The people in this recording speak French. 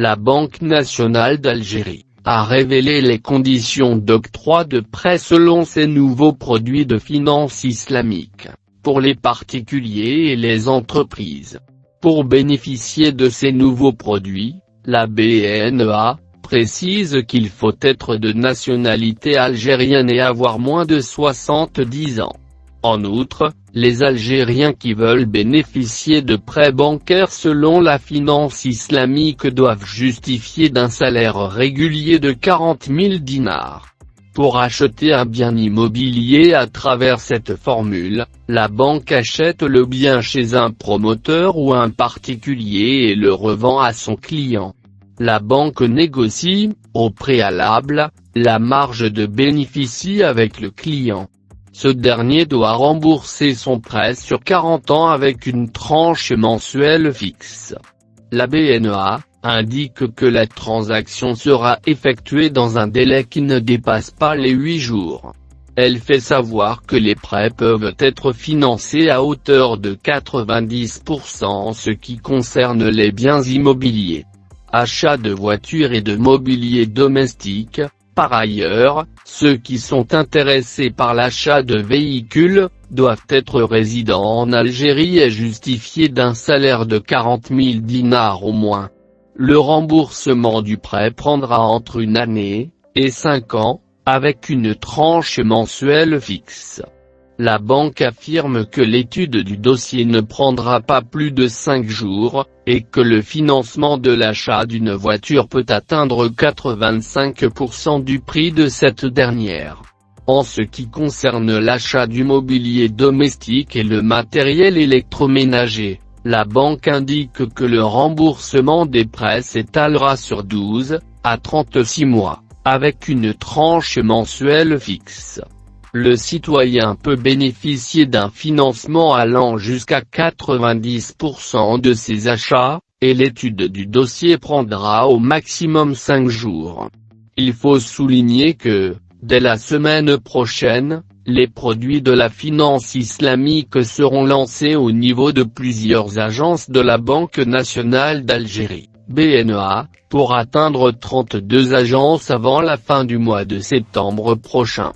La Banque nationale d'Algérie a révélé les conditions d'octroi de prêts selon ces nouveaux produits de finance islamique, pour les particuliers et les entreprises. Pour bénéficier de ces nouveaux produits, la BNEA précise qu'il faut être de nationalité algérienne et avoir moins de 70 ans. En outre, les Algériens qui veulent bénéficier de prêts bancaires selon la finance islamique doivent justifier d'un salaire régulier de 40 000 dinars. Pour acheter un bien immobilier à travers cette formule, la banque achète le bien chez un promoteur ou un particulier et le revend à son client. La banque négocie, au préalable, la marge de bénéfice avec le client. Ce dernier doit rembourser son prêt sur 40 ans avec une tranche mensuelle fixe. La BNEA indique que la transaction sera effectuée dans un délai qui ne dépasse pas les 8 jours. Elle fait savoir que les prêts peuvent être financés à hauteur de 90% en ce qui concerne les biens immobiliers. Achat de voitures et de mobilier domestique. Par ailleurs, ceux qui sont intéressés par l'achat de véhicules, doivent être résidents en Algérie et justifier d'un salaire de 40 000 dinars au moins. Le remboursement du prêt prendra entre 1 année et 5 ans, avec une tranche mensuelle fixe. La banque affirme que l'étude du dossier ne prendra pas plus de 5 jours, et que le financement de l'achat d'une voiture peut atteindre 85% du prix de cette dernière. En ce qui concerne l'achat du mobilier domestique et le matériel électroménager, la banque indique que le remboursement des prêts s'étalera sur 12 à 36 mois, avec une tranche mensuelle fixe. Le citoyen peut bénéficier d'un financement allant jusqu'à 90% de ses achats, et l'étude du dossier prendra au maximum 5 jours. Il faut souligner que, dès la semaine prochaine, les produits de la finance islamique seront lancés au niveau de plusieurs agences de la Banque nationale d'Algérie, BNEA, pour atteindre 32 agences avant la fin du mois de septembre prochain.